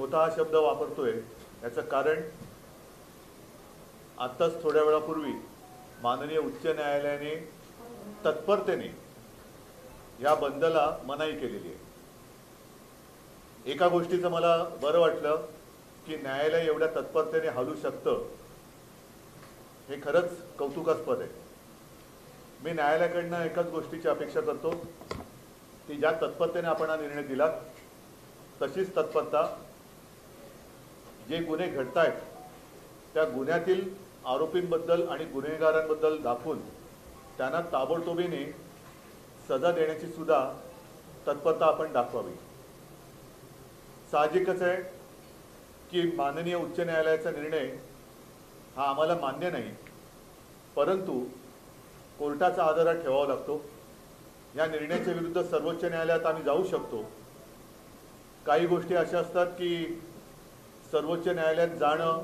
स्वतः हा शब्द वापरतोय याचं कारण आत्ताच थोड्या वेळापूर्वी माननीय उच्च न्यायालयाने तत्परतेने या बंदला मनाई केलेली आहे। एका गोष्टीचं मला बरं वाटलं की न्यायालय एवढ्या तत्परतेने हलू शकतं, हे खरंच कौतुकास्पद आहे। मी न्यायालयाकडनं एकाच गोष्टीची अपेक्षा करतो की ज्या तत्परतेने आपण हा निर्णय दिला तशीच तत्परता जे गुन्हे घडतायत त्या गुन्ह्यातील आरोपींबद्दल आणि गुन्हेगारांबद्दल दाखवून त्यांना ताबडतोबीने सजा देण्याची सुद्धा तत्परता आपण दाखवावी। साहजिकच आहे की माननीय उच्च न्यायालयाचा निर्णय हा आम्हाला मान्य नाही, परंतु कोर्टाचा आदर ठेवावा लागतो। या निर्णयाच्या विरुद्ध सर्वोच्च न्यायालयात आम्ही जाऊ शकतो। काही गोष्टी अशा असतात की सर्वोच्च न्यायालयात जाणं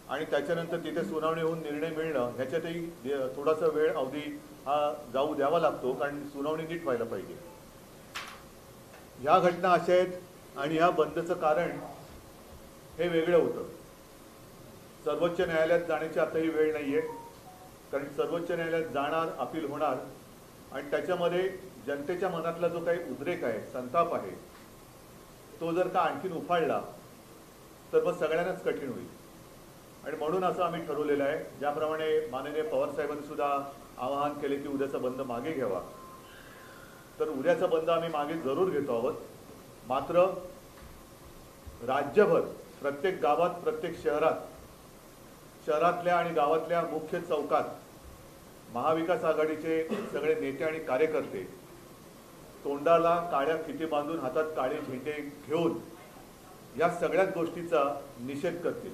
आणि त्याच्यानंतर तिथे सुनावणी होऊन निर्णय मिळणं ह्याच्यातही थोडासा वेळ अवधी हा जाऊ द्यावा लागतो, कारण सुनावणी नीट व्हायला पाहिजे। ह्या घटना अशा आहेत आणि ह्या बंदचं कारण हे वेगळं होतं। सर्वोच्च न्यायालयात जाण्याची आताही वेळ नाही आहे, कारण सर्वोच्च न्यायालयात जाणार, अपील होणार आणि त्याच्यामध्ये जनतेच्या मनातला जो काही उद्रेक आहे, संताप आहे, तो जर का आणखीन उफाळला तर मग सगळ्यांनाच कठीण होईल। आणि म्हणून असं आम्ही ठरवलेलं आहे, ज्याप्रमाणे माननीय पवार साहेबांनी सुद्धा आवाहन केले की उद्याचा बंद मागे घ्यावा, तर उद्याचा बंद आम्ही मागे जरूर घेतो आहोत। मात्र राज्यभर प्रत्येक गावात, प्रत्येक शहरातल्या आणि गावातल्या मुख्य चौकात महाविकास आघाडीचे सगळे नेते आणि कार्यकर्ते तोंडाला काळ्या फिती बांधून हातात काळे झेंडे घेऊन या सगळ्याच गोष्टीचा निषेध करतील।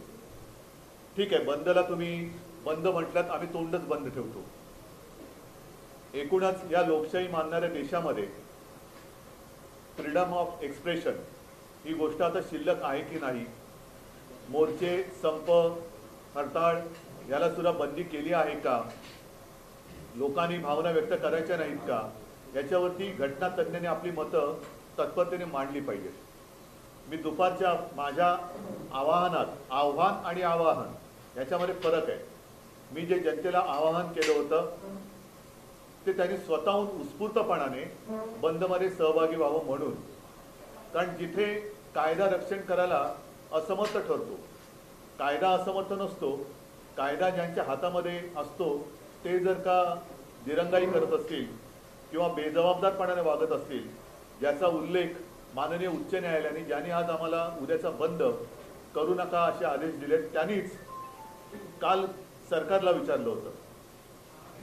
ठीक आहे, बंदला तुम्ही बंद म्हटलात, आम्ही तोंडच बंद ठेवतो। एकूणच या लोकशाही मानणाऱ्या देशामध्ये फ्रीडम ऑफ एक्सप्रेशन ही गोष्ट आता शिल्लक आहे की नाही, मोर्चे, संप, हरताळ याला सुद्धा बंदी केली आहे का, लोकांनी भावना व्यक्त करायच्या नाहीत का, याच्यावरती घटनातज्ञांनी आपली मतं तत्परतेने मांडली पाहिजेत। मी दुपारच्या माझ्या आवाहनात आव्हान आणि आवाहन याच्यामध्ये फरक आहे। मी जे जनतेला आवाहन केलं होतं ते त्यांनी स्वतःहून उत्स्फूर्तपणाने बंदमध्ये सहभागी व्हावं म्हणून, कारण जिथे कायदा रक्षण करायला असमर्थ ठरतो, कायदा असमर्थ नसतो, कायदा ज्यांच्या हातामध्ये असतो ते जर का दिरंगाई करत असतील किंवा बेजबाबदारपणाने वागत असतील, ज्याचा उल्लेख माननीय उच्च न्यायालयाने, ज्यांनी आज आम्हाला उद्याचा बंद करू नका असे आदेश दिले, त्यांनीच काल सरकारला विचारलं होतं।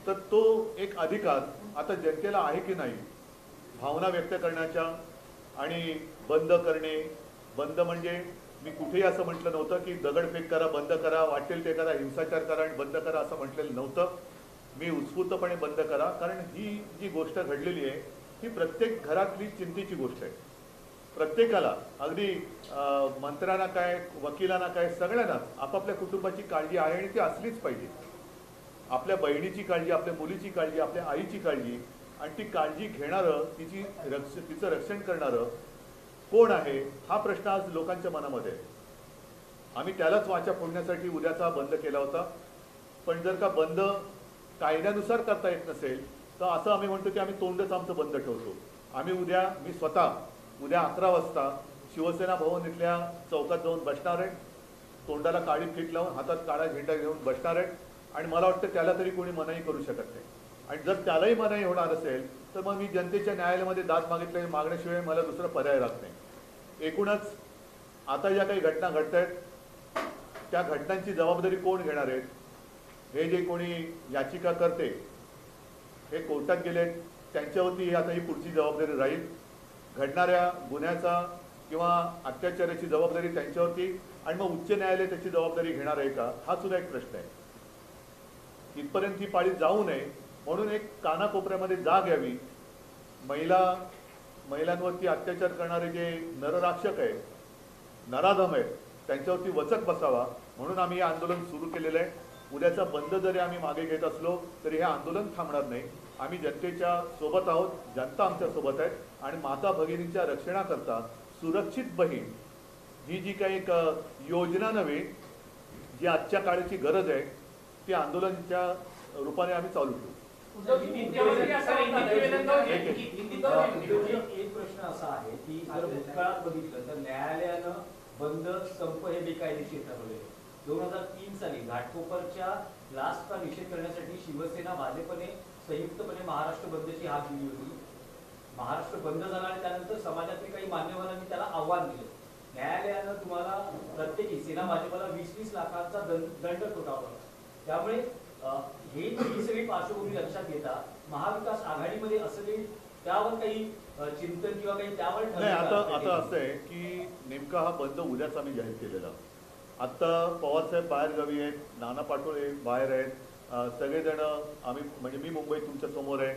तर तो एक अधिकार आता जनतेला आहे की नाही भावना व्यक्त करण्याच्या आणि बंद करणे। बंद म्हणजे मी कुठेही असं म्हटलं नव्हतं की दगडफेक करा, बंद करा, वाटेल ते करा, हिंसाचार करा आणि बंद करा असं म्हटलेलं नव्हतं। मी उत्स्फूर्तपणे बंद करा, कारण ही जी गोष्ट घडलेली आहे ही प्रत्येक घरातली चिंतेची गोष्ट आहे। प्रत्येकाला, अगदी मंत्र्यांना काय, वकिलांना काय, सगळ्यांनाच आपापल्या कुटुंबाची काळजी आहे आणि ती असलीच पाहिजे। आपल्या बहिणीची काळजी, आपल्या मुलीची काळजी, आपल्या आईची काळजी, आणि ती काळजी घेणारं, तिचं रक्षण करणारं कोण आहे हा प्रश्न आज लोकांच्या मनामध्ये आहे। आम्ही त्यालाच वाचा फोडण्यासाठी उद्याचा बंद केला होता। पण जर का बंद कायद्यानुसार करता येत नसेल तर असं आम्ही म्हणतो की आम्ही तोंडच आमचं बंद ठेवतो। आम्ही मी स्वतः उद्या 11 वाजता शिवसेना भवन इथल्या चौकात जाऊन बसणार आहे, तोंडाला काळी फीत लावून हातात काळा झेंडा घेऊन बसणार आहे, आणि मला वाटतं त्याला तरी कोणी मनाई करू शकत नाही। आणि जर त्यालाही मनाई होणार असेल तर मग मी जनतेच्या न्यायालयामध्ये दाद मागण्याशिवाय मला दुसरा पर्याय राहत नाही। एकूणच आता ज्या काही घटना घडत आहेत त्या घटनांची जबाबदारी कोण घेणार आहेत, हे जे कोणी याचिका करते हे कोर्टात गेले, त्यांच्यावरती आता ही पुढची जबाबदारी राहील। घडणाऱ्या गुन्ह्याचा किंवा अत्याचाराची जबाबदारी त्यांच्यावरती, आणि मग उच्च न्यायालय त्याची जबाबदारी घेणार आहे का, हा सुद्धा एक प्रश्न आहे। इथपर्यंत ही पाळी जाऊ नये म्हणून एक कानाकोपऱ्यामध्ये जाग यावी। महिलांवरती अत्याचार करणारे जे नरराक्षक आहेत, नराधम आहेत, त्यांच्यावरती वचक बसावा म्हणून आम्ही हे आंदोलन सुरू केलेलं आहे। उद्याचा बंद जरी आम्ही मागे घेत असलो तरी हे आंदोलन थांबणार नाही। आम्ही जनतेच्या सोबत आहोत, जनता आमच्या सोबत आहे, आणि माता भगिनींच्या रक्षणाकरता सुरक्षित बहीण ही जी काही एक योजना नव्हे, जी आजच्या काळाची गरज आहे, ती आंदोलनाच्या रूपाने आम्ही चालू ठेवू. एक प्रश्न असा आहे की जर भूतकाळात बघितलं तर न्यायालयानं बंद संप हे बेकायदेशीर ठरवले. 2003 साली घाटकोपरच्या ब्लास्टचा निषेध करण्यासाठी शिवसेना भाजपने संयुक्तपणे महाराष्ट्र बंदची हाक दिली होती. महाराष्ट्र बंद झाला आणि त्यानंतर समाजातील काही मान्यवरांनी त्याला आव्हान दिले. न्यायालयानं तुम्हाला प्रत्येकी सेना भाजपला 20-20 लाखांचा दंड ठोठावला. त्यामुळे ही सगळी पार्श्वभूमी लक्षात घेता महाविकास आघाडीमध्ये असले त्यावर काही चिंतन किंवा काही त्यावर नाही. आता असं आहे की नेमका हा बंद उद्याच आम्ही जाहीर केलेला. आता पवारसाहेब बाहेर गावी आहेत, नाना पाटोळे बाहेर आहेत, सगळेजण आम्ही म्हणजे मी मुंबईत तुमच्या समोर आहे.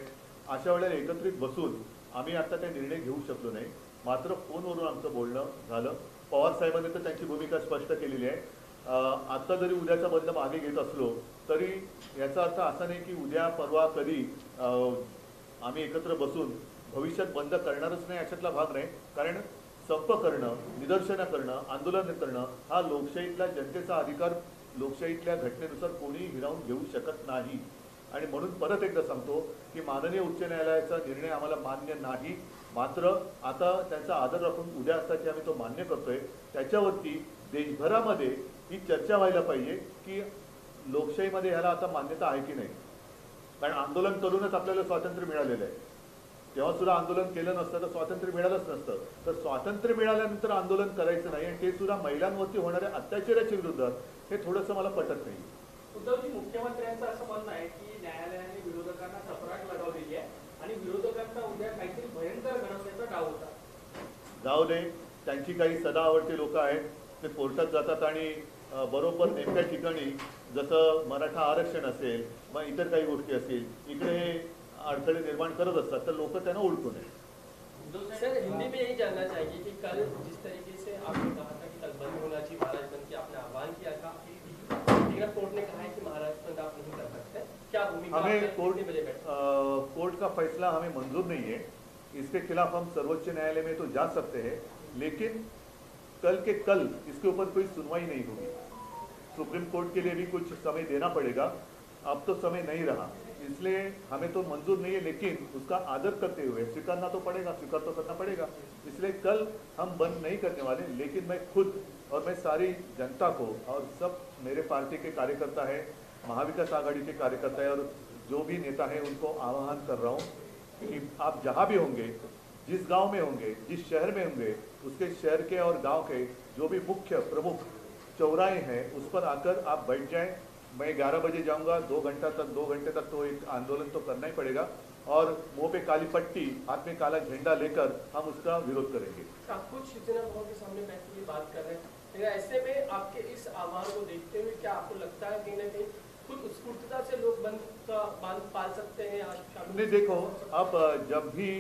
अशा वेळेला एकत्रित बसून आम्ही आता काही निर्णय घेऊ शकलो नाही. मात्र फोनवरून आमचं बोलणं झालं. पवारसाहेबांनी तर त्यांची भूमिका स्पष्ट केलेली आहे. आत्ता जरी उद्याचा बंद मागे घेत असलो तरी याचा अर्थ असा नाही की उद्या परवा कधी आम्ही एकत्र बसून भविष्यात बंद करणारच नाही अशातला भाग नाही. कारण संप करणं, निदर्शनं करणं, आंदोलन करणं हा लोकशाहीतला जनतेचा अधिकार लोकशाहीतल्या घटनेनुसार कोणीही हिरावून घेऊ शकत नाही. आणि म्हणून परत एकदा सांगतो की माननीय उच्च न्यायालयाचा निर्णय आम्हाला मान्य नाही. मात्र आता त्यांचा आदर राखून उद्या असताची आम्ही तो मान्य करतोय. त्याच्यावरती देशभरामध्ये ही चर्चा व्हायला पाहिजे की लोकशाहीमध्ये ह्याला आता मान्यता आहे की नाही. कारण आंदोलन करूनच आपल्याला स्वातंत्र्य मिळालेलं आहे. तेव्हा सुद्धा आंदोलन केलं नसतं तर स्वातंत्र्य मिळालंच नसतं. तर स्वातंत्र्य मिळाल्यानंतर आंदोलन करायचं नाही आणि ते सुद्धा महिलांवरती होणाऱ्या अत्याचाराच्या विरोधात हे थोडंसं मला पटत नाही. उद्धवजी, मुख्यमंत्र्यांचं असं म्हणणं आहे की न्यायालयाने विरोधकांना चपराक लगावलेली आहे आणि विरोधकांचा उद्या काहीतरी भयंकर घडवण्याचा डाव होता. जाऊ दे, त्यांची काही सदा आवडते लोक आहेत, ते कोर्टात जातात आणि बरोबर नेमक्या ठिकाणी जसं मराठा आरक्षण असेल मग इतर काही गोष्टी असतील इकडे अडथळे निर्माण करत असतात, तर लोक त्यांना ओळखू नये. सर, हिंदी में यही जानना चाहिए कि कल जिस तरीके से आपने कहा था कि कल बंद होना चाहिए महाराज बंद की आपने आह्वान किया था, लेकिन कोर्ट ने कहा है कि महाराज बंद आप नहीं कर सकते. क्या भूमिका हमें कोर्ट का फैसला हमें मंजूर नहीं है. इसके खिलाफ हम सर्वोच्च न्यायालय में तो जा सकते हैं, लेकिन कल के कल इसके ऊपर कोई सुनवाई नहीं होगी. सुप्रीम कोर्ट के लिए भी कुछ समय देना पड़ेगा. अब तो समय नहीं रहा, इसलिए हमें तो मंजूर नहीं है, लेकिन उसका आदर करते हुए स्वीकारना तो पड़ेगा, स्वीकार तो करना पड़ेगा. इसलिए कल हम बंद नहीं करने वाले. लेकिन मैं खुद और मैं सारी जनता को और सब मेरे पार्टी के कार्यकर्ता है, महाविकास आघाड़ी के कार्यकर्ता है और जो भी नेता है उनको आह्वान कर रहा हूँ कि आप जहाँ भी होंगे, जिस गांव में होंगे, जिस शहर में होंगे, उसके शहर के और गांव के जो भी मुख्य प्रमुख चौराहे हैं उस पर आकर आप बैठ जाएं. मैं 11 बजे जाऊंगा. 2 घंटे तक तो एक आंदोलन तो करना ही पड़ेगा और मुंह पे काली पट्टी, हाथ में काला झंडा लेकर हम उसका विरोध करेंगे. आप खुद शिवसेना भवन के सामने बैठ के बात कर रहे हैं, लेकिन ऐसे में आपके इस आह्वान को देखते हुए क्या आपको लगता है कहीं ना कहीं खुद स्फूर्तता से लोग बंद का बांध पाल सकते हैं? आज नहीं, देखो, अब जब भी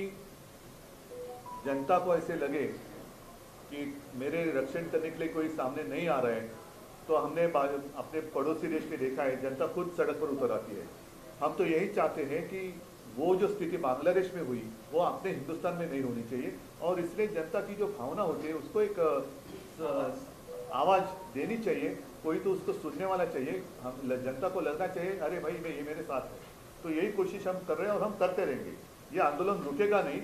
जनता को ऐसे लगे कि मेरे रक्षण करने के लिए कोई सामने नहीं आ रहा है, तो हमने अपने पड़ोसी देश में देखा है जनता खुद सड़क पर उतर आती है. हम तो यही चाहते हैं कि वो जो स्थिति बांग्लादेश में हुई वो अपने हिंदुस्तान में नहीं होनी चाहिए. और इसलिए जनता की जो भावना होती है उसको एक आवाज़ देनी चाहिए. कोई तो उसको सुनने वाला चाहिए. हम जनता को लगना चाहिए अरे भाई ये मेरे साथ है. तो यही कोशिश हम कर रहे हैं और हम करते रहेंगे. ये आंदोलन रुकेगा नहीं.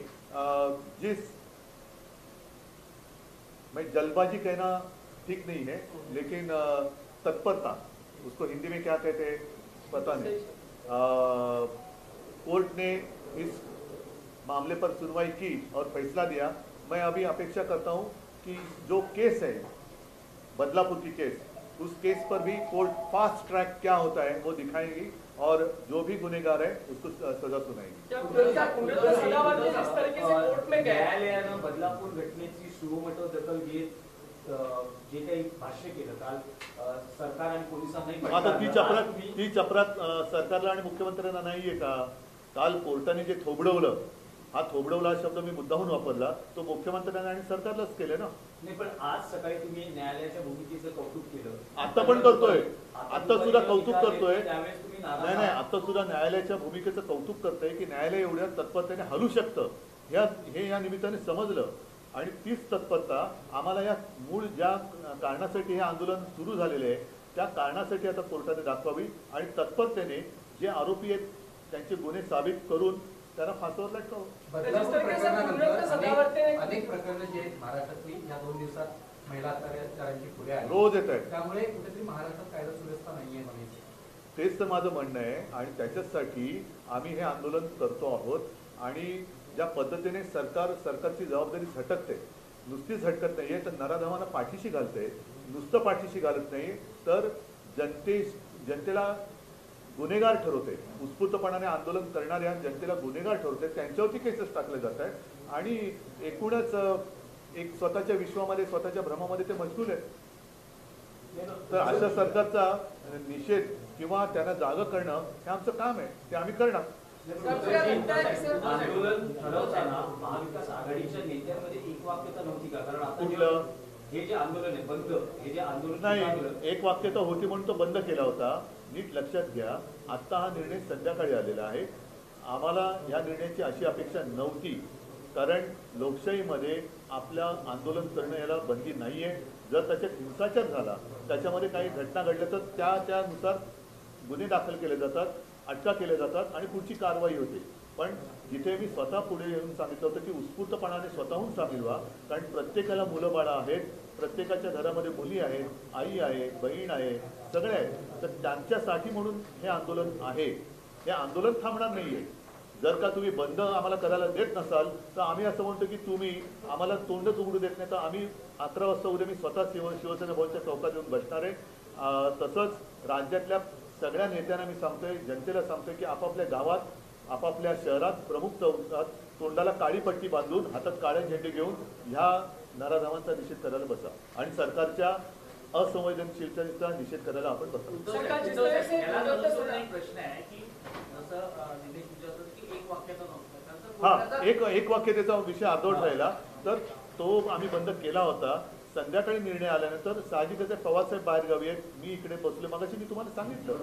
मैं जल्दबाजी कहना ठीक नहीं है, लेकिन तत्परता, उसको हिंदी में क्या कहते हैं पता नहीं. कोर्ट ने इस मामले पर सुनवाई की और फैसला दिया. मैं अभी अपेक्षा करता हूं कि जो केस है बदलापुर की केस, उस केस पर भी कोर्ट फास्ट ट्रैक क्या होता है वो दिखाएगी और जो भी गुनेगार है उसको सजा सुनाएगी. न्यायालयानं बदलापूर घटनेची सुमोटो दखल घेत जे काही भाष्य केलं काल सरकार आणि पोलिसांनाही, आता ती चपराक सरकारला आणि मुख्यमंत्र्यांना नाहीये का? काल कोर्टाने जे थोबडवलं, हा थोबडवला शब्द मी मुद्दाहून वापरला, तो मुख्यमंत्र्यांना आणि सरकारलाच केले ना. नाही, पण आज सकाळी तुम्ही न्यायालयाच्या भूमिकेचं कौतुक केलं. आता पण करतोय, आता सुद्धा कौतुक करतोय. त्यावेळेस तुम्ही नाही, आता सुद्धा न्यायालयाच्या भूमिकेचं कौतुक करतंय की न्यायालय एवढ्या तत्परतेने हलू शकतं. हे या निमित्ताने समजलं. आणि तीच तत्परता आम्हाला या मूळ ज्या कारणासाठी हे आंदोलन सुरू झालेले आहे त्या कारणासाठी आता कोर्टाने दाखवावी आणि तत्परतेने जे आरोपी आहेत त्यांचे गुन्हे साबित करून त्यांना फासावर लटकावं. बदलापूर प्रकरणानंतर अनेक प्रकरणं जी आहेत महाराष्ट्रातली या 2 दिवसात महिला अत्याचारांची पुढे आली, रोज येत आहेत. त्यामुळे कुठेतरी महाराष्ट्रात कायदा सुव्यवस्था नाहीये म्हणायचं. तेच तर माझं म्हणणं आहे आणि त्याच्यासाठी आम्ही हे आंदोलन करतो आहोत. आणि ज्या पद्धतीने सरकारची जबाबदारी झटकते, नुसतीच झटकत नाही आहे तर नराधमांना पाठीशी घालते, नुसतं पाठीशी घालत नाही तर जनतेला गुन्हेगार ठरवते, उत्स्फूर्तपणाने आंदोलन करणाऱ्या जनतेला गुन्हेगार ठरवते, त्यांच्यावरती केसेस टाकले जात आहेत आणि एकूणच एक स्वतःच्या विश्वामध्ये स्वतःच्या भ्रमामध्ये ते मशगूल आहेत. तर अशा सरकारचा निषेध किंवा त्यांना जागं करणं हे आमचं काम आहे, ते आम्ही करणार. आंदोलन ठरवताना महाविकास आघाडीच्या नेत्यांमध्ये एकवाक्यता नव्हती का? कारण आता कुठलं हे जे आंदोलन आहे बंद, हे जे आंदोलन नाही, एक वाक्यता होती म्हणून तो बंद केला होता. नीट लक्षात घ्या, आता हा निर्णय संध्याकाळी आलेला आहे. आम्हाला या निर्णयाची अशी अपेक्षा नव्हती, कारण लोकशाहीमध्ये आपल्या आंदोलन करणं याला बंदी नाहीये. जर त्याच्यात हिंसाचार झाला, त्याच्यामध्ये काही घटना घडल्या तर त्यानुसार गुन्हे दाखल केले जातात, अटका केल्या जातात आणि पुढची कारवाई होते. पण जिथे मी स्वतः पुढे येऊन सांगितलं होतं की उत्स्फूर्तपणाने स्वतःहून सामील व्हा, कारण प्रत्येकाला मुलं बाळं आहेत, प्रत्येकाच्या घरामध्ये मुली आहेत, आई आहे, बहीण आहे, सगळे आहेत. तर त्यांच्यासाठी म्हणून हे आंदोलन आहे. हे आंदोलन थांबणार नाही आहे. जर का तुम्ही बंद आम्हाला करायला देत नसाल तर आम्ही असं म्हणतो की तुम्ही आम्हाला तोंडच उघडू देत नाही तर आम्ही 11 वाजता उद्या मी स्वतः शिवसेना भवनच्या चौकात येऊन बसणार आहे. तसंच राज्यातल्या सगळ्या नेत्यांना मी सांगतोय, जनतेला सांगतोय की आपापल्या गावात, आपापल्या शहरात, प्रमुख चौकात तोंडाला काळी पट्टी बांधून हातात काळे झेंडे घेऊन ह्या नराधमांचा निषेध करायला बसा आणि सरकारच्या असंवेदनशीलतेचा निषेध करायला आपण बसा. प्रश्न आहे की जसं निलेश विचारतो की एक वाक्याचा नव्हता, हा, एक वाक्यतेचा विषय अर्धवट राहिला तर तो आम्ही बंद केला होता. संध्याकाळी निर्णय आल्यानंतर साहजिकच आहे, पवारसाहेब बाहेर गावी आहेत, मी इकडे बसलो. मगाशी मी तुम्हाला सांगितलं,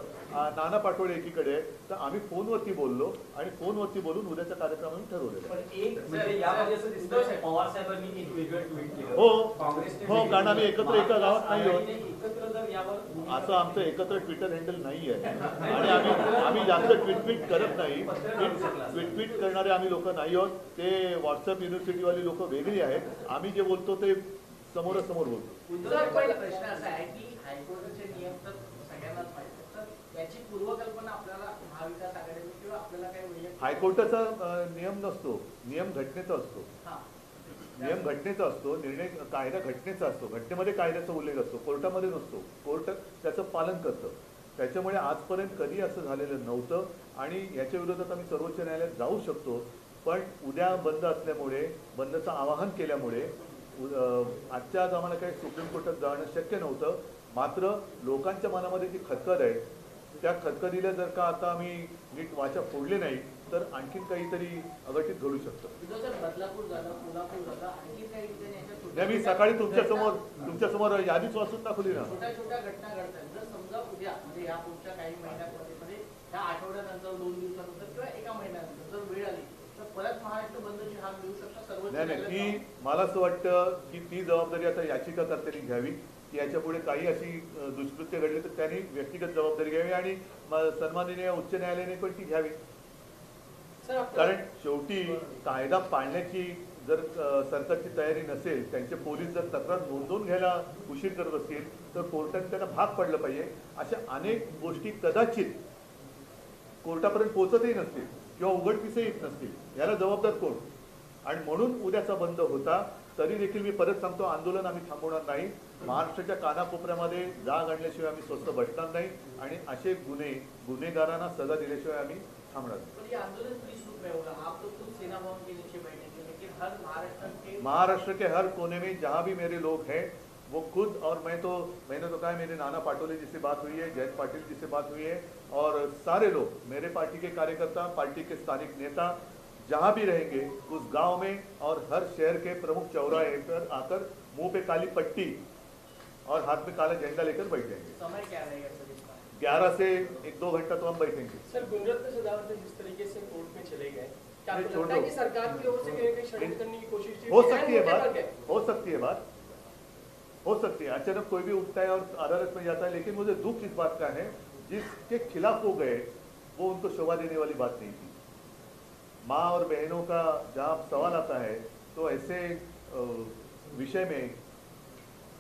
नाना पाटोळे एकीकडे आहे, तर आम्ही फोनवरती बोललो आणि फोनवरती बोलून उद्याचा कार्यक्रम आम्ही ठरवलेला. पण एक म्हणजे यामध्ये असं दिसतं पवार साहेबांनी एक वेगळं ट्विट केलं. हो, कारण आम्ही एकत्र एका गावात नाही आहोत. एकत्र जर यावर असं आमचं एकत्र ट्विटर हँडल नाही आहे आणि आम्ही जास्त ट्विट करत नाही. ट्विट करणारे आम्ही लोक नाही आहोत. ते व्हॉट्सअप युनिव्हर्सिटीवाली लोक वेगळी आहेत. आम्ही जे बोलतो ते समोरासमोर बोलतो. पहिला प्रश्न असा आहे की हायकोर्टाचे नियम तर सगळ्यांनाच माहिती, तर याची पूर्वकल्पना आपल्याला महाविकास आघाडीने किंवा आपल्याला काही वैयक्तिक हायकोर्टाचा नियम नसतो, नियम घटनेचा असतो. हा नियम घटनेचा असतो, निर्णय कायदा घटनेचा असतो. घटनेमध्ये कायद्याचा उल्लेख असतो, कोर्टामध्ये नसतो. कोर्ट त्याचं पालन करतं. त्याच्यामुळे आजपर्यंत कधी असं झालेलं नव्हतं आणि याच्या विरोधात आम्ही सर्वोच्च न्यायालयात जाऊ शकतो. पण उद्या बंद असल्यामुळे, बंदचं आवाहन केल्यामुळे आजच्या आज आम्हाला काही सुप्रीम कोर्टात जाणं शक्य नव्हतं. मात्र लोकांच्या मनामध्ये जी खदखद आहे, त्या खदखदीला जर का आता आम्ही नीट वाचा फोडले नाही तर आणखीन काहीतरी अघटित घडू शकतं. बदलापूर झालं, कोल्हापूर झालं, आणखी काही ठिकाणी याच्या नाही, मी सकाळी तुमच्यासमोर यादीच वाचून दाखवली ना. छोट्या छोट्या घटना घडतात. जर समजा उद्या म्हणजे या पुढच्या काही महिन्यांमध्ये म्हणजे ह्या आठवड्यानंतर, 2 दिवसानंतर किंवा एका महिन्यानंतर जर वेळ आली तर परत महाराष्ट्र बंदची हाक देऊ शकता सर्व. नाही, मला असं वाटतं की ती जबाबदारी आता याचिकाकर्त्यांनी घ्यावी की याच्या पुढे काही अशी दुष्कृत्य घडली तर त्यांनी व्यक्तिगत जबाबदारी घ्यावी आणि सन्माननीय उच्च न्यायालयाने पण ती घ्यावी. कारण शेवटी कायदा पाळण्याची जर सरकारची तयारी नसेल, त्यांचे पोलीस जर तक्रार नोंदवून घ्यायला उशीर करत असतील तर कोर्टाने त्यांना भाग पडलं पाहिजे. अशा अनेक गोष्टी कदाचित कोर्टापर्यंत पोहोचतही नसतील किंवा उघडकीसही येत नसतील. याला जबाबदार कोण? आणि म्हणून उद्याचा बंद होता. तरी देखील मी परत सांगतो, आंदोलन आम्ही थांबवणार नाही. महाराष्ट्राच्या कानाकोपऱ्यामध्ये जाग आणल्याशिवाय आम्ही स्वस्थ बसणार नाही आणि असे गुन्हेगारांना सजा दिल्याशिवाय आम्ही थांबणार नाही. महाराष्ट्र के हर कोने में जहाँ भी मेरे लोग हैं वो खुद, और मैंने तो कहा मेरे नाना पाटोले जी से बात हुई है, जयंत पाटिल जी से बात हुई है और सारे लोग, मेरे पार्टी के कार्यकर्ता, पार्टी के स्थानिक नेता जहाँ भी रहेंगे उस गांव में और हर शहर के प्रमुख चौराहे पर आकर मुंह पे काली पट्टी और हाथ में काला झंडा लेकर बैठ जाएंगे. समय क्या रहेगा सर इसका? 11 से 1-2 घंटा तो हम बैठेंगे. सर, गुणरत्न सदावर्ते जिस तरीके से कोर्ट में चले गए, क्या ये आपको छोड़ लगता है दो। कि सरकार की ओर से कहीं षड्यंत्र करने की कोशिश थी? हो सकती है न्याय बात, मोर्चे पर गए। हो सकती है बात, हो सकती है। अचानक कोई भी उठता है और अदालत में जाता है, लेकिन मुझे दुख इस बात का है जिसके खिलाफ वो गए वो उनको शोभा देने वाली बात नहीं थी। माँ और बहनों का जहाँ सवाल आता है तो ऐसे विषय में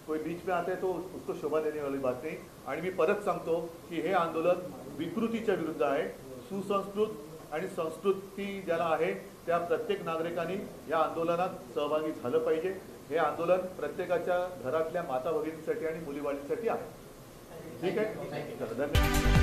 कोई बीच में आता है तो उसको शोभा देने वाली बात नाही। आणि मी परत सांगतो की हे आंदोलन विकृतीच्या विरुद्ध आहे। सुसंस्कृत आणि संस्कृती ज्याला आहे त्या प्रत्येक नागरिकांनी या आंदोलनात सहभागी झालं पाहिजे। हे आंदोलन प्रत्येकाच्या घरातल्या माता भगिनींसाठी आणि मुलीबाळींसाठी आहे। ठीक आहे, चला, धन्यवाद।